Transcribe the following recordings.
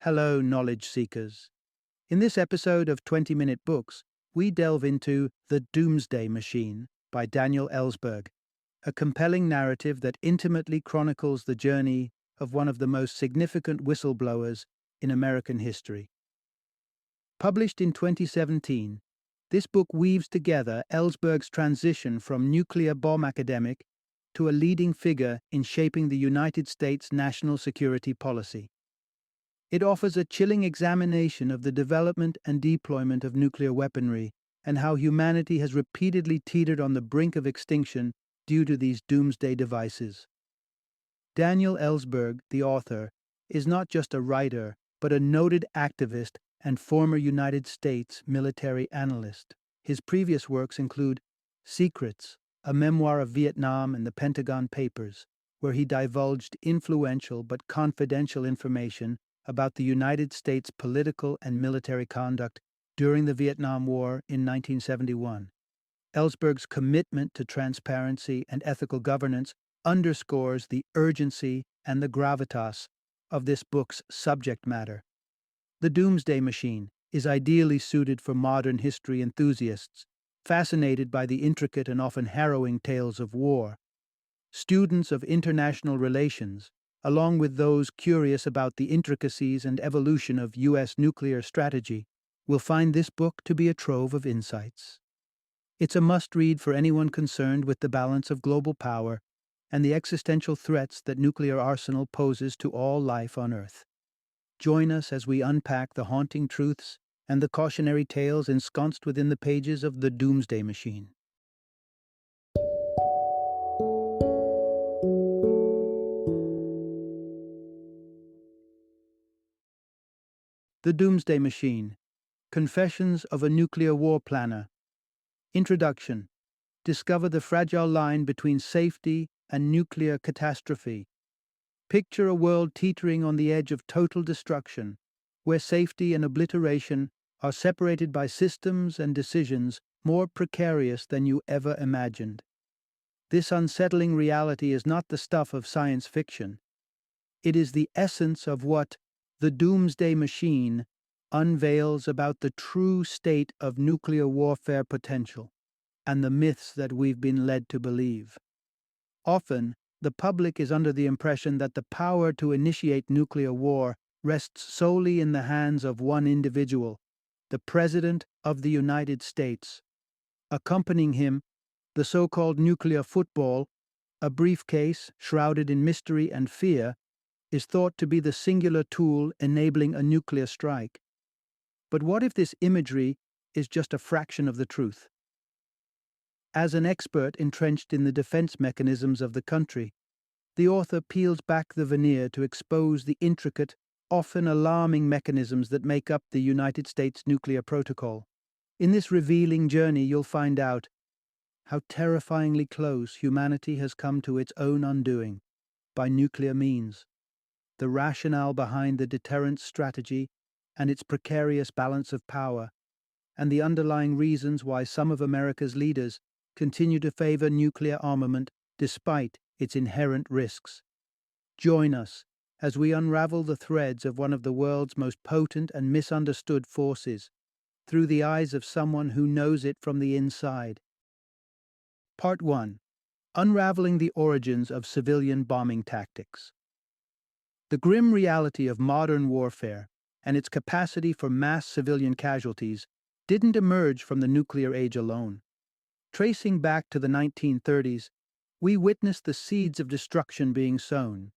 Hello, knowledge seekers. In this episode of 20-Minute Books, we delve into The Doomsday Machine by Daniel Ellsberg, a compelling narrative that intimately chronicles the journey of one of the most significant whistleblowers in American history. Published in 2017, this book weaves together Ellsberg's transition from nuclear bomb academic to a leading figure in shaping the United States national security policy. It offers a chilling examination of the development and deployment of nuclear weaponry and how humanity has repeatedly teetered on the brink of extinction due to these doomsday devices. Daniel Ellsberg, the author, is not just a writer, but a noted activist and former United States military analyst. His previous works include Secrets, a memoir of Vietnam and the Pentagon Papers, where he divulged influential but confidential information about the United States' political and military conduct during the Vietnam War in 1971. Ellsberg's commitment to transparency and ethical governance underscores the urgency and the gravitas of this book's subject matter. The Doomsday Machine is ideally suited for modern history enthusiasts, fascinated by the intricate and often harrowing tales of war. Students of international relations, along with those curious about the intricacies and evolution of U.S. nuclear strategy, will find this book to be a trove of insights. It's a must-read for anyone concerned with the balance of global power and the existential threats that nuclear arsenal poses to all life on Earth. Join us as we unpack the haunting truths and the cautionary tales ensconced within the pages of The Doomsday Machine. The Doomsday Machine, Confessions of a Nuclear War Planner. Introduction. Discover the fragile line between safety and nuclear catastrophe. Picture a world teetering on the edge of total destruction, where safety and obliteration are separated by systems and decisions more precarious than you ever imagined. This unsettling reality is not the stuff of science fiction. It is the essence of what The Doomsday Machine unveils about the true state of nuclear warfare potential and the myths that we've been led to believe. Often, the public is under the impression that the power to initiate nuclear war rests solely in the hands of one individual, the President of the United States. Accompanying him, the so-called nuclear football, a briefcase shrouded in mystery and fear, is thought to be the singular tool enabling a nuclear strike. But what if this imagery is just a fraction of the truth? As an expert entrenched in the defense mechanisms of the country, the author peels back the veneer to expose the intricate, often alarming mechanisms that make up the United States nuclear protocol. In this revealing journey, you'll find out how terrifyingly close humanity has come to its own undoing by nuclear means, the rationale behind the deterrence strategy and its precarious balance of power, and the underlying reasons why some of America's leaders continue to favor nuclear armament despite its inherent risks. Join us as we unravel the threads of one of the world's most potent and misunderstood forces through the eyes of someone who knows it from the inside. Part 1. Unraveling the Origins of Civilian Bombing Tactics. The grim reality of modern warfare and its capacity for mass civilian casualties didn't emerge from the nuclear age alone. Tracing back to the 1930s, we witnessed the seeds of destruction being sown,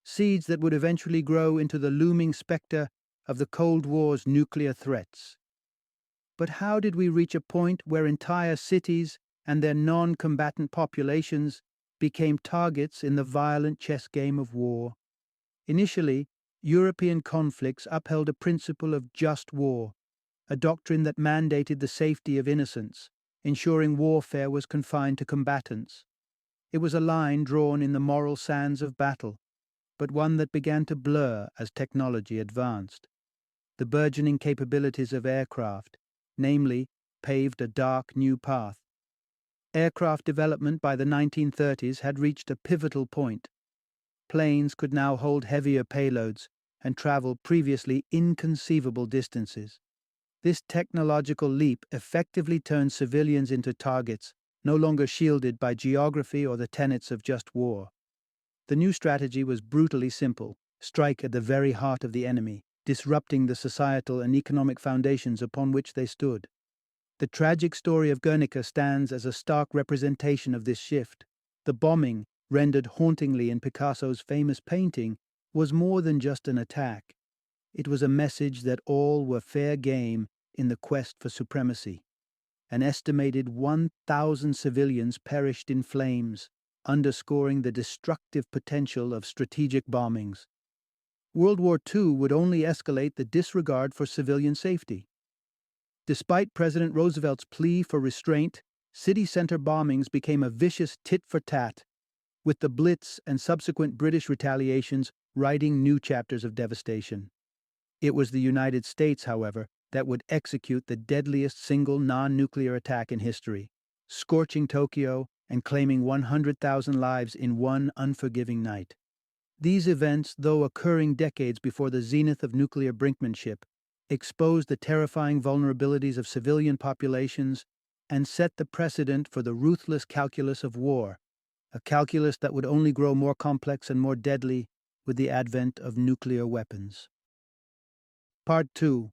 seeds that would eventually grow into the looming specter of the Cold War's nuclear threats. But how did we reach a point where entire cities and their non-combatant populations became targets in the violent chess game of war? Initially, European conflicts upheld a principle of just war, a doctrine that mandated the safety of innocents, ensuring warfare was confined to combatants. It was a line drawn in the moral sands of battle, but one that began to blur as technology advanced. The burgeoning capabilities of aircraft, namely, paved a dark new path. Aircraft development by the 1930s had reached a pivotal point. Planes could now hold heavier payloads, and travel previously inconceivable distances. This technological leap effectively turned civilians into targets, no longer shielded by geography or the tenets of just war. The new strategy was brutally simple: strike at the very heart of the enemy, disrupting the societal and economic foundations upon which they stood. The tragic story of Guernica stands as a stark representation of this shift. The bombing, rendered hauntingly in Picasso's famous painting, was more than just an attack. It was a message that all were fair game in the quest for supremacy. An estimated 1,000 civilians perished in flames, underscoring the destructive potential of strategic bombings. World War II would only escalate the disregard for civilian safety. Despite President Roosevelt's plea for restraint, city center bombings became a vicious tit-for-tat, with the Blitz and subsequent British retaliations writing new chapters of devastation. It was the United States, however, that would execute the deadliest single non-nuclear attack in history, scorching Tokyo and claiming 100,000 lives in one unforgiving night. These events, though occurring decades before the zenith of nuclear brinkmanship, exposed the terrifying vulnerabilities of civilian populations and set the precedent for the ruthless calculus of war, a calculus that would only grow more complex and more deadly with the advent of nuclear weapons. Part 2.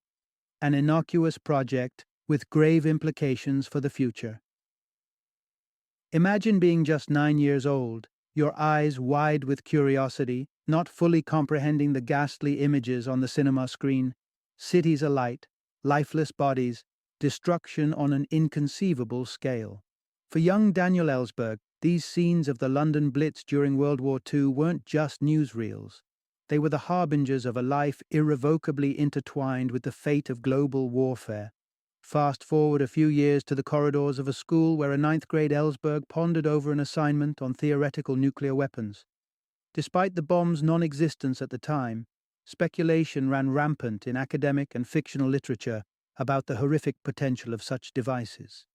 An innocuous project with grave implications for the future. Imagine being just 9 years old, your eyes wide with curiosity, not fully comprehending the ghastly images on the cinema screen: cities alight, lifeless bodies, destruction on an inconceivable scale. For young Daniel Ellsberg, these scenes of the London Blitz during World War II weren't just newsreels. They were the harbingers of a life irrevocably intertwined with the fate of global warfare. Fast forward a few years to the corridors of a school where a ninth-grade Ellsberg pondered over an assignment on theoretical nuclear weapons. Despite the bomb's non-existence at the time, speculation ran rampant in academic and fictional literature about the horrific potential of such devices.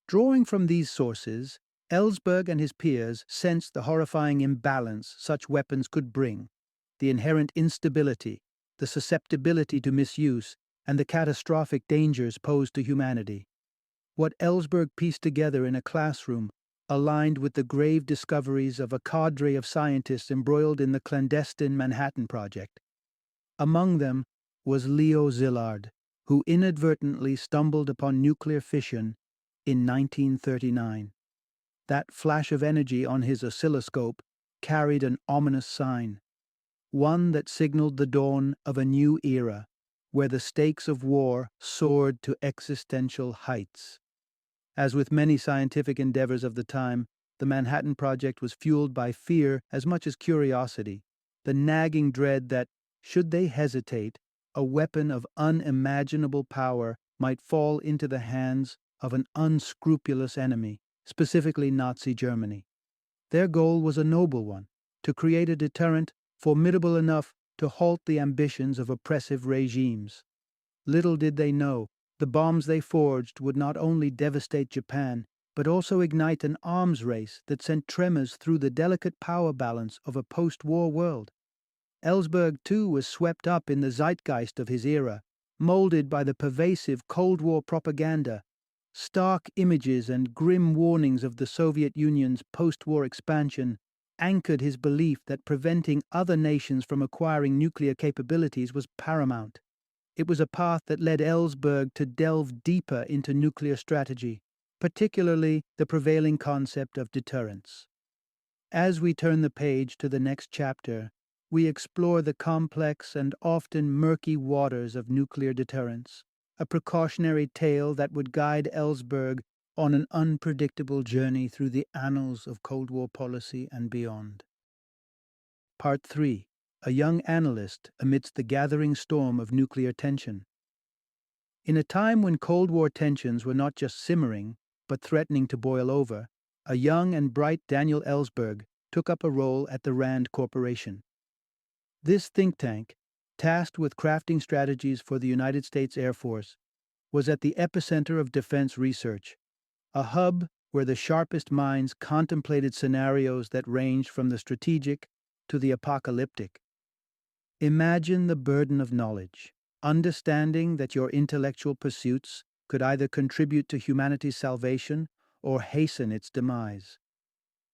Drawing from these sources, Ellsberg and his peers sensed the horrifying imbalance such weapons could bring, the inherent instability, the susceptibility to misuse, and the catastrophic dangers posed to humanity. What Ellsberg pieced together in a classroom aligned with the grave discoveries of a cadre of scientists embroiled in the clandestine Manhattan Project. Among them was Leo Szilard, who inadvertently stumbled upon nuclear fission in 1939. That flash of energy on his oscilloscope carried an ominous sign, one that signaled the dawn of a new era, where the stakes of war soared to existential heights. As with many scientific endeavors of the time, the Manhattan Project was fueled by fear as much as curiosity, the nagging dread that, should they hesitate, a weapon of unimaginable power might fall into the hands of an unscrupulous enemy, specifically Nazi Germany. Their goal was a noble one: to create a deterrent formidable enough to halt the ambitions of oppressive regimes. Little did they know, the bombs they forged would not only devastate Japan, but also ignite an arms race that sent tremors through the delicate power balance of a post-war world. Ellsberg, too, was swept up in the zeitgeist of his era, molded by the pervasive Cold War propaganda. Stark images and grim warnings of the Soviet Union's post-war expansion anchored his belief that preventing other nations from acquiring nuclear capabilities was paramount. It was a path that led Ellsberg to delve deeper into nuclear strategy, particularly the prevailing concept of deterrence. As we turn the page to the next chapter, we explore the complex and often murky waters of nuclear deterrence, a precautionary tale that would guide Ellsberg on an unpredictable journey through the annals of Cold War policy and beyond. Part 3. A young analyst amidst the gathering storm of nuclear tension. In a time when Cold War tensions were not just simmering, but threatening to boil over, a young and bright Daniel Ellsberg took up a role at the RAND Corporation. This think tank, tasked with crafting strategies for the United States Air Force, was at the epicenter of defense research, a hub where the sharpest minds contemplated scenarios that ranged from the strategic to the apocalyptic. Imagine the burden of knowledge, understanding that your intellectual pursuits could either contribute to humanity's salvation or hasten its demise.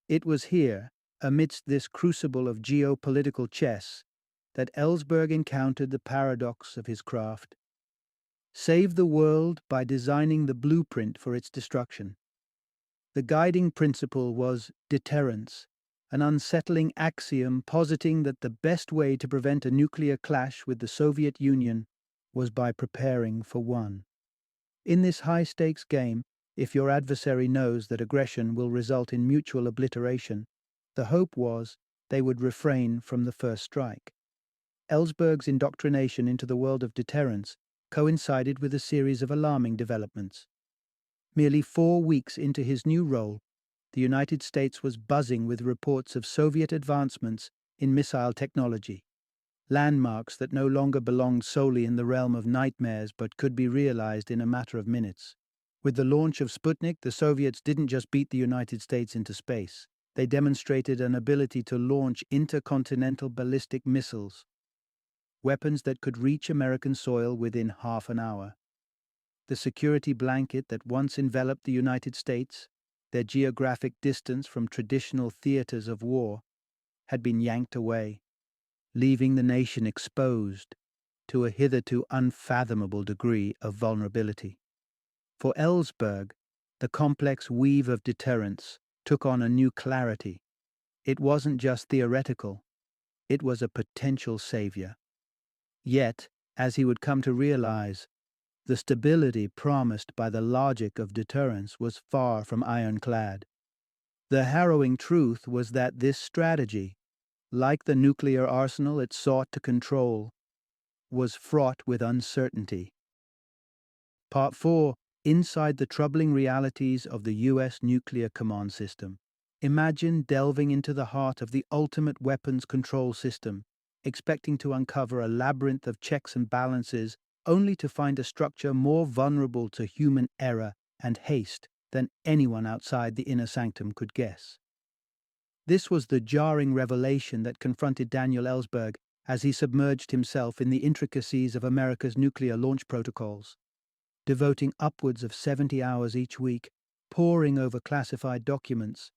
It was here, amidst this crucible of geopolitical chess, that Ellsberg encountered the paradox of his craft. Save the world by designing the blueprint for its destruction. The guiding principle was deterrence, an unsettling axiom positing that the best way to prevent a nuclear clash with the Soviet Union was by preparing for one. In this high-stakes game, if your adversary knows that aggression will result in mutual obliteration, the hope was they would refrain from the first strike. Ellsberg's indoctrination into the world of deterrence coincided with a series of alarming developments. Merely 4 weeks into his new role, the United States was buzzing with reports of Soviet advancements in missile technology, landmarks that no longer belonged solely in the realm of nightmares but could be realized in a matter of minutes. With the launch of Sputnik, the Soviets didn't just beat the United States into space. They demonstrated an ability to launch intercontinental ballistic missiles, weapons that could reach American soil within half an hour. The security blanket that once enveloped the United States, their geographic distance from traditional theaters of war, had been yanked away, leaving the nation exposed to a hitherto unfathomable degree of vulnerability. For Ellsberg, the complex weave of deterrence took on a new clarity. It wasn't just theoretical, it was a potential savior. Yet, as he would come to realize, the stability promised by the logic of deterrence was far from ironclad. The harrowing truth was that this strategy, like the nuclear arsenal it sought to control, was fraught with uncertainty. Part 4. Inside the troubling realities of the U.S. nuclear command system. Imagine delving into the heart of the ultimate weapons control system, expecting to uncover a labyrinth of checks and balances, only to find a structure more vulnerable to human error and haste than anyone outside the inner sanctum could guess. This was the jarring revelation that confronted Daniel Ellsberg as he submerged himself in the intricacies of America's nuclear launch protocols. Devoting upwards of 70 hours each week, poring over classified documents,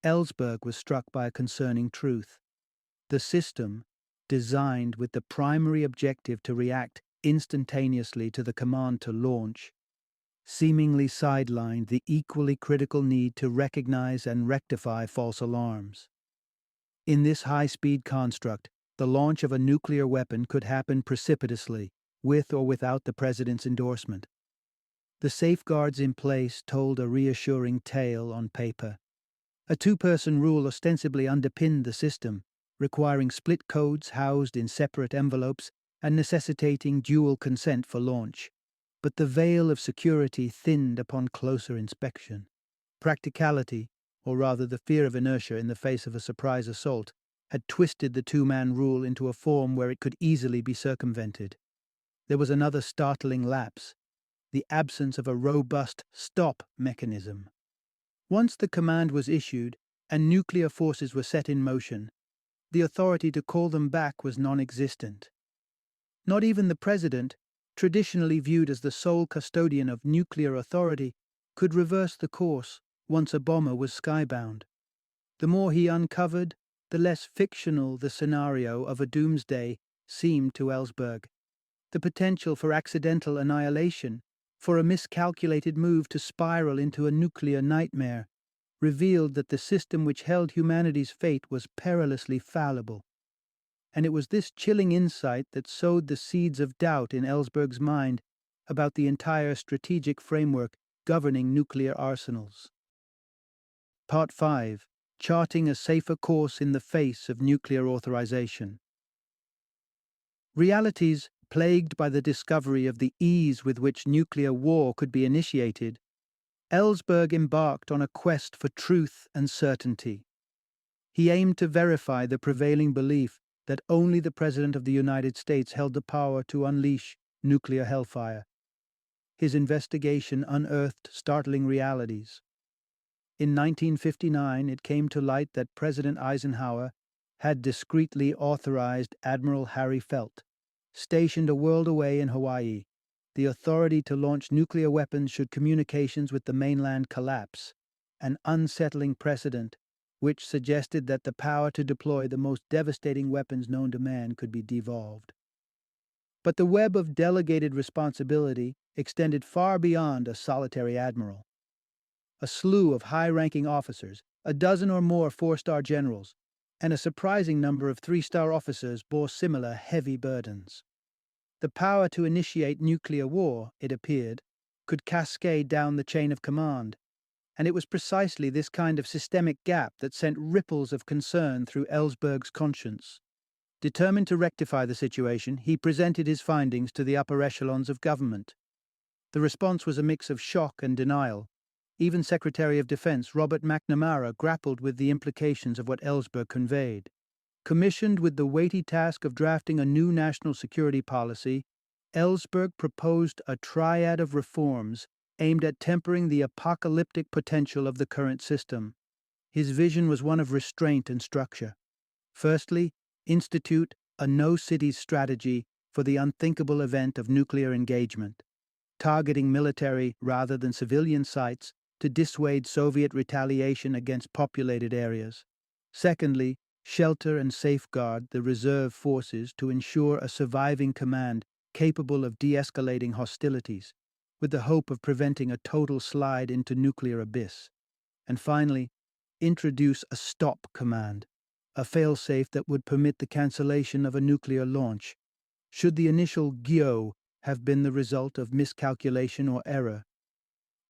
Ellsberg was struck by a concerning truth. The system, designed with the primary objective to react instantaneously to the command to launch, seemingly sidelined the equally critical need to recognize and rectify false alarms. In this high-speed construct, the launch of a nuclear weapon could happen precipitously, with or without the president's endorsement. The safeguards in place told a reassuring tale on paper. A two-person rule ostensibly underpinned the system, requiring split codes housed in separate envelopes and necessitating dual consent for launch. But the veil of security thinned upon closer inspection. Practicality, or rather the fear of inertia in the face of a surprise assault, had twisted the two-man rule into a form where it could easily be circumvented. There was another startling lapse: the absence of a robust stop mechanism. Once the command was issued and nuclear forces were set in motion, the authority to call them back was non-existent. Not even the president, traditionally viewed as the sole custodian of nuclear authority, could reverse the course once a bomber was skybound. The more he uncovered, the less fictional the scenario of a doomsday seemed to Ellsberg. The potential for accidental annihilation, for a miscalculated move to spiral into a nuclear nightmare, revealed that the system which held humanity's fate was perilously fallible. And it was this chilling insight that sowed the seeds of doubt in Ellsberg's mind about the entire strategic framework governing nuclear arsenals. Part 5. Charting a safer course in the face of nuclear authorization. Realities plagued by the discovery of the ease with which nuclear war could be initiated, Ellsberg embarked on a quest for truth and certainty. He aimed to verify the prevailing belief that only the President of the United States held the power to unleash nuclear hellfire. His investigation unearthed startling realities. In 1959, it came to light that President Eisenhower had discreetly authorized Admiral Harry Felt, stationed a world away in Hawaii, the authority to launch nuclear weapons should communications with the mainland collapse, an unsettling precedent which suggested that the power to deploy the most devastating weapons known to man could be devolved. But the web of delegated responsibility extended far beyond a solitary admiral. A slew of high-ranking officers, a dozen or more four-star generals, and a surprising number of three-star officers bore similar heavy burdens. The power to initiate nuclear war, it appeared, could cascade down the chain of command, and it was precisely this kind of systemic gap that sent ripples of concern through Ellsberg's conscience. Determined to rectify the situation, he presented his findings to the upper echelons of government. The response was a mix of shock and denial. Even Secretary of Defense Robert McNamara grappled with the implications of what Ellsberg conveyed. Commissioned with the weighty task of drafting a new national security policy, Ellsberg proposed a triad of reforms aimed at tempering the apocalyptic potential of the current system. His vision was one of restraint and structure. Firstly, institute a no-cities strategy for the unthinkable event of nuclear engagement, targeting military rather than civilian sites to dissuade Soviet retaliation against populated areas. Secondly, shelter and safeguard the reserve forces to ensure a surviving command capable of de-escalating hostilities, with the hope of preventing a total slide into nuclear abyss. And finally, introduce a stop command, a failsafe that would permit the cancellation of a nuclear launch, should the initial GIO have been the result of miscalculation or error.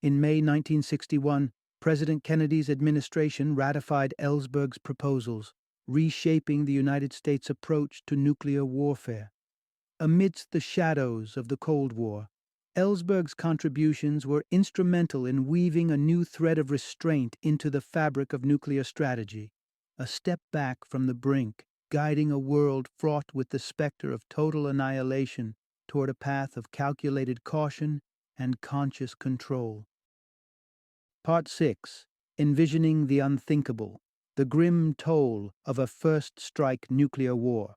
In May 1961, President Kennedy's administration ratified Ellsberg's proposals, reshaping the United States' approach to nuclear warfare. Amidst the shadows of the Cold War, Ellsberg's contributions were instrumental in weaving a new thread of restraint into the fabric of nuclear strategy, a step back from the brink, guiding a world fraught with the specter of total annihilation toward a path of calculated caution and conscious control. Part 6. Envisioning the Unthinkable, the Grim Toll of a First Strike Nuclear War.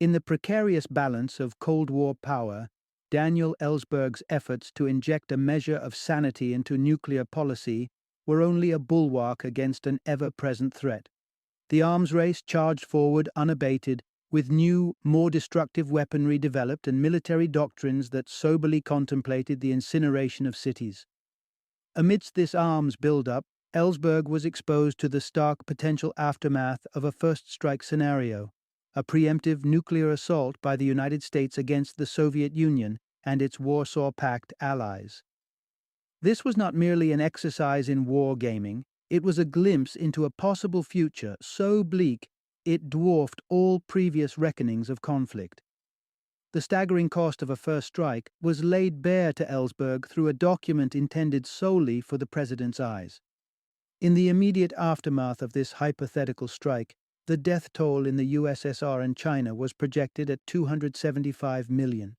In the precarious balance of Cold War power, Daniel Ellsberg's efforts to inject a measure of sanity into nuclear policy were only a bulwark against an ever-present threat. The arms race charged forward unabated, with new, more destructive weaponry developed and military doctrines that soberly contemplated the incineration of cities. Amidst this arms buildup, Ellsberg was exposed to the stark potential aftermath of a first strike scenario, a preemptive nuclear assault by the United States against the Soviet Union and its Warsaw Pact allies. This was not merely an exercise in wargaming, it was a glimpse into a possible future so bleak it dwarfed all previous reckonings of conflict. The staggering cost of a first strike was laid bare to Ellsberg through a document intended solely for the president's eyes. In the immediate aftermath of this hypothetical strike, the death toll in the USSR and China was projected at 275 million.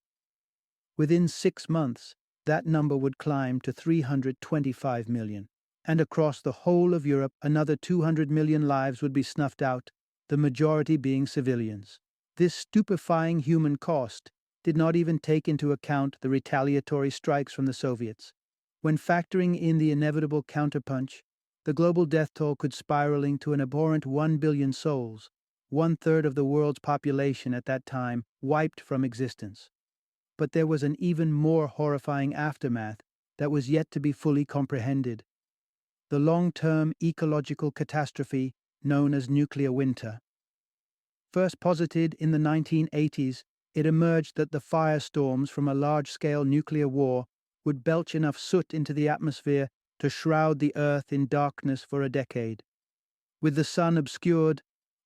Within 6 months, that number would climb to 325 million, and across the whole of Europe another 200 million lives would be snuffed out, the majority being civilians. This stupefying human cost did not even take into account the retaliatory strikes from the Soviets. When factoring in the inevitable counterpunch, the global death toll could spiraling to an abhorrent 1 billion souls, 1/3 of the world's population at that time wiped from existence. But there was an even more horrifying aftermath that was yet to be fully comprehended. The long-term ecological catastrophe known as nuclear winter. First posited in the 1980s, it emerged that the firestorms from a large-scale nuclear war would belch enough soot into the atmosphere to shroud the Earth in darkness for a decade. With the sun obscured,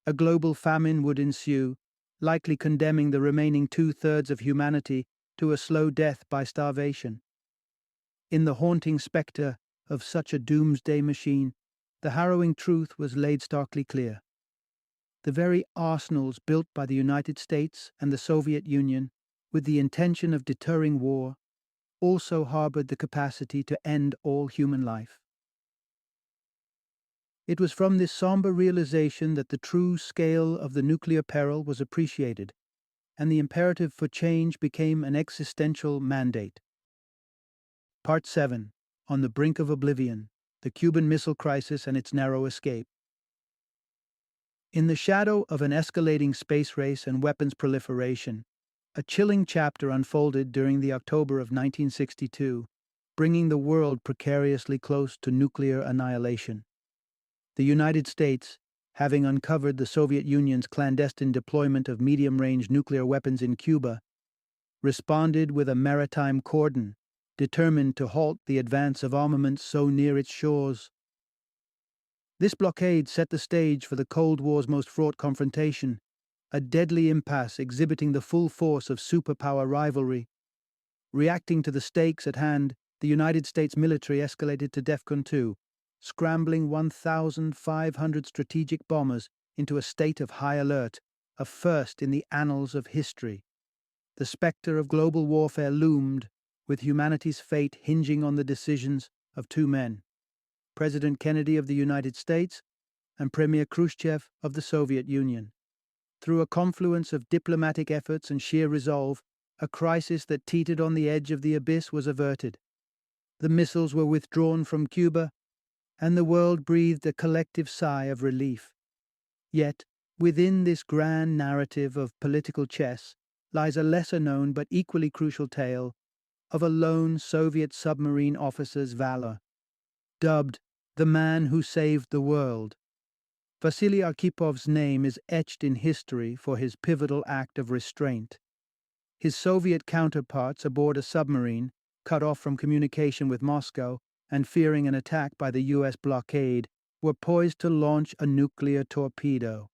a global famine would ensue, likely condemning the remaining 2/3 of humanity to a slow death by starvation. In the haunting spectre of such a doomsday machine, the harrowing truth was laid starkly clear. The very arsenals built by the United States and the Soviet Union, with the intention of deterring war, also harbored the capacity to end all human life. It was from this somber realization that the true scale of the nuclear peril was appreciated, and the imperative for change became an existential mandate. Part 7. On the Brink of Oblivion, the Cuban Missile Crisis and its Narrow Escape. In the shadow of an escalating space race and weapons proliferation, a chilling chapter unfolded during the October of 1962, bringing the world precariously close to nuclear annihilation. The United States, having uncovered the Soviet Union's clandestine deployment of medium-range nuclear weapons in Cuba, responded with a maritime cordon, determined to halt the advance of armaments so near its shores. This blockade set the stage for the Cold War's most fraught confrontation, a deadly impasse exhibiting the full force of superpower rivalry. Reacting to the stakes at hand, the United States military escalated to DEFCON 2, scrambling 1,500 strategic bombers into a state of high alert, a first in the annals of history. The specter of global warfare loomed, with humanity's fate hinging on the decisions of two men, President Kennedy of the United States and Premier Khrushchev of the Soviet Union. Through a confluence of diplomatic efforts and sheer resolve, a crisis that teetered on the edge of the abyss was averted. The missiles were withdrawn from Cuba, and the world breathed a collective sigh of relief. Yet, within this grand narrative of political chess lies a lesser-known but equally crucial tale of a lone Soviet submarine officer's valor. Dubbed the man who saved the world, Vasily Arkhipov's name is etched in history for his pivotal act of restraint. His Soviet counterparts aboard a submarine, cut off from communication with Moscow and fearing an attack by the U.S. blockade, were poised to launch a nuclear torpedo.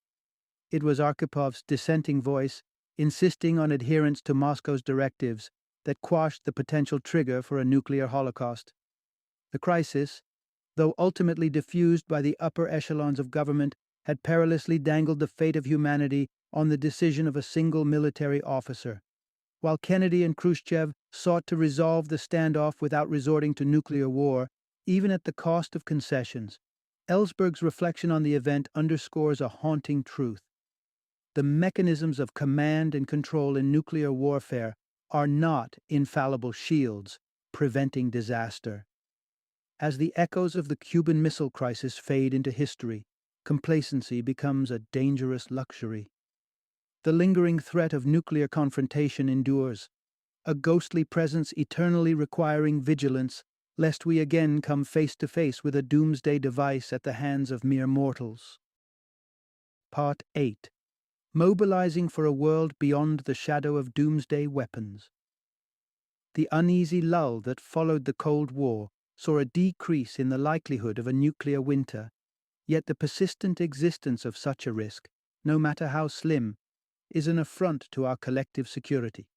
It was Arkhipov's dissenting voice, insisting on adherence to Moscow's directives, that quashed the potential trigger for a nuclear holocaust. The crisis, though ultimately diffused by the upper echelons of government, had perilously dangled the fate of humanity on the decision of a single military officer. While Kennedy and Khrushchev sought to resolve the standoff without resorting to nuclear war, even at the cost of concessions, Ellsberg's reflection on the event underscores a haunting truth. The mechanisms of command and control in nuclear warfare are not infallible shields preventing disaster. As the echoes of the Cuban Missile Crisis fade into history, complacency becomes a dangerous luxury. The lingering threat of nuclear confrontation endures, a ghostly presence eternally requiring vigilance, lest we again come face to face with a doomsday device at the hands of mere mortals. Part 8. Mobilizing for a world beyond the shadow of doomsday weapons. The uneasy lull that followed the Cold War saw a decrease in the likelihood of a nuclear winter, yet the persistent existence of such a risk, no matter how slim, is an affront to our collective security.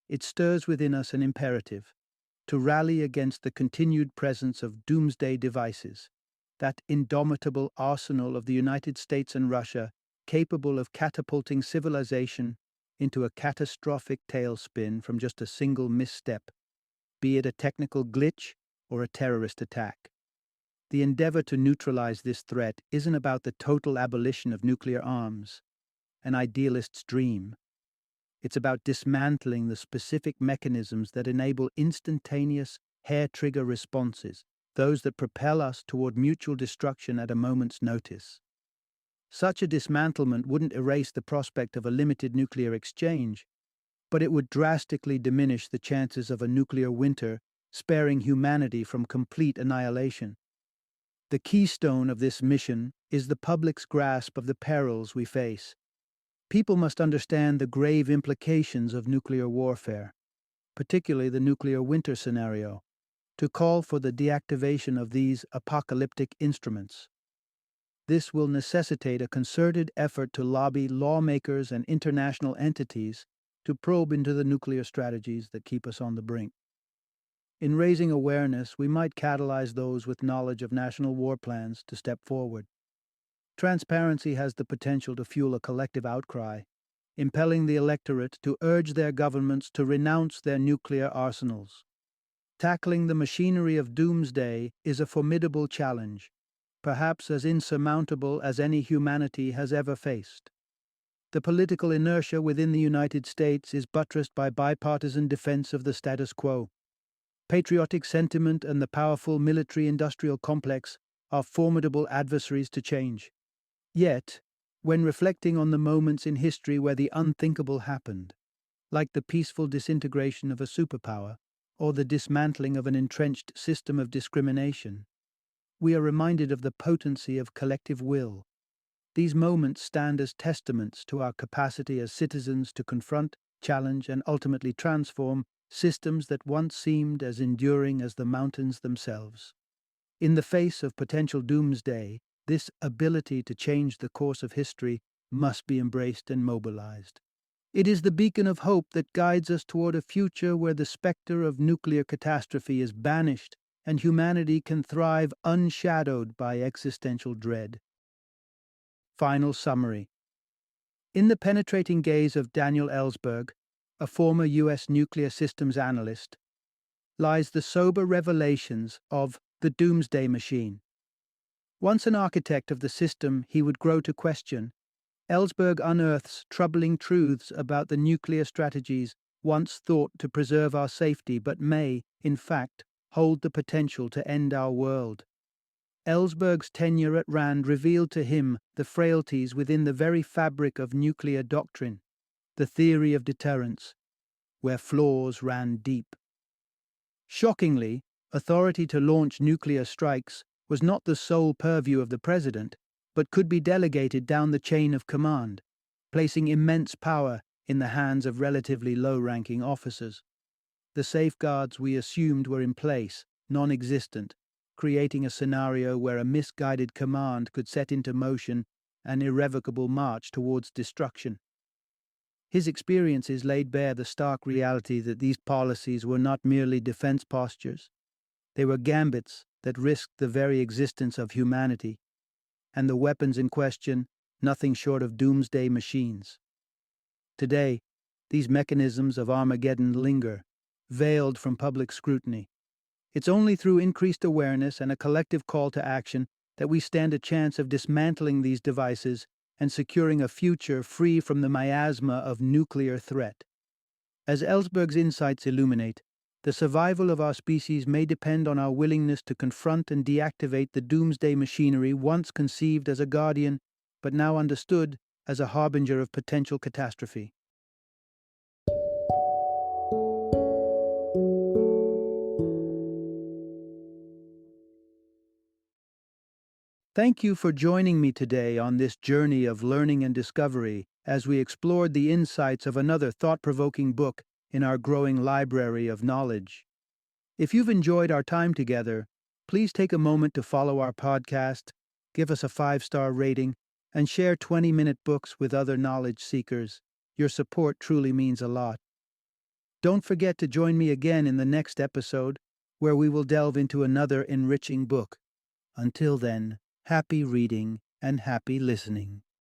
It stirs within us an imperative to rally against the continued presence of doomsday devices, that indomitable arsenal of the United States and Russia capable of catapulting civilization into a catastrophic tailspin from just a single misstep, be it a technical glitch or a terrorist attack. The endeavor to neutralize this threat isn't about the total abolition of nuclear arms, an idealist's dream. It's about dismantling the specific mechanisms that enable instantaneous, hair-trigger responses, those that propel us toward mutual destruction at a moment's notice. Such a dismantlement wouldn't erase the prospect of a limited nuclear exchange, but it would drastically diminish the chances of a nuclear winter, sparing humanity from complete annihilation. The keystone of this mission is the public's grasp of the perils we face. People must understand the grave implications of nuclear warfare, particularly the nuclear winter scenario, to call for the deactivation of these apocalyptic instruments. This will necessitate a concerted effort to lobby lawmakers and international entities to probe into the nuclear strategies that keep us on the brink. In raising awareness, we might catalyze those with knowledge of national war plans to step forward. Transparency has the potential to fuel a collective outcry, impelling the electorate to urge their governments to renounce their nuclear arsenals. Tackling the machinery of doomsday is a formidable challenge, perhaps as insurmountable as any humanity has ever faced. The political inertia within the United States is buttressed by bipartisan defense of the status quo. Patriotic sentiment and the powerful military-industrial complex are formidable adversaries to change. Yet, when reflecting on the moments in history where the unthinkable happened, like the peaceful disintegration of a superpower or the dismantling of an entrenched system of discrimination, we are reminded of the potency of collective will. These moments stand as testaments to our capacity as citizens to confront, challenge, and ultimately transform systems that once seemed as enduring as the mountains themselves. In the face of potential doomsday, this ability to change the course of history must be embraced and mobilized. It is the beacon of hope that guides us toward a future where the specter of nuclear catastrophe is banished and humanity can thrive unshadowed by existential dread. Final summary. In the penetrating gaze of Daniel Ellsberg, a former U.S. nuclear systems analyst, lies the sober revelations of the Doomsday Machine. Once an architect of the system he would grow to question, Ellsberg unearths troubling truths about the nuclear strategies once thought to preserve our safety but may, in fact, hold the potential to end our world. Ellsberg's tenure at RAND revealed to him the frailties within the very fabric of nuclear doctrine, the theory of deterrence, where flaws ran deep. Shockingly, authority to launch nuclear strikes was not the sole purview of the president, but could be delegated down the chain of command, placing immense power in the hands of relatively low-ranking officers. The safeguards we assumed were in place, non-existent, creating a scenario where a misguided command could set into motion an irrevocable march towards destruction. His experiences laid bare the stark reality that these policies were not merely defense postures. They were gambits that risked the very existence of humanity, and the weapons in question, nothing short of doomsday machines. Today, these mechanisms of Armageddon linger, veiled from public scrutiny. It's only through increased awareness and a collective call to action that we stand a chance of dismantling these devices and securing a future free from the miasma of nuclear threat. As Ellsberg's insights illuminate, the survival of our species may depend on our willingness to confront and deactivate the doomsday machinery once conceived as a guardian, but now understood as a harbinger of potential catastrophe. Thank you for joining me today on this journey of learning and discovery as we explored the insights of another thought-provoking book in our growing library of knowledge. If you've enjoyed our time together, please take a moment to follow our podcast, give us a 5-star rating, and share 20-minute books with other knowledge seekers. Your support truly means a lot. Don't forget to join me again in the next episode, where we will delve into another enriching book. Until then, happy reading and happy listening.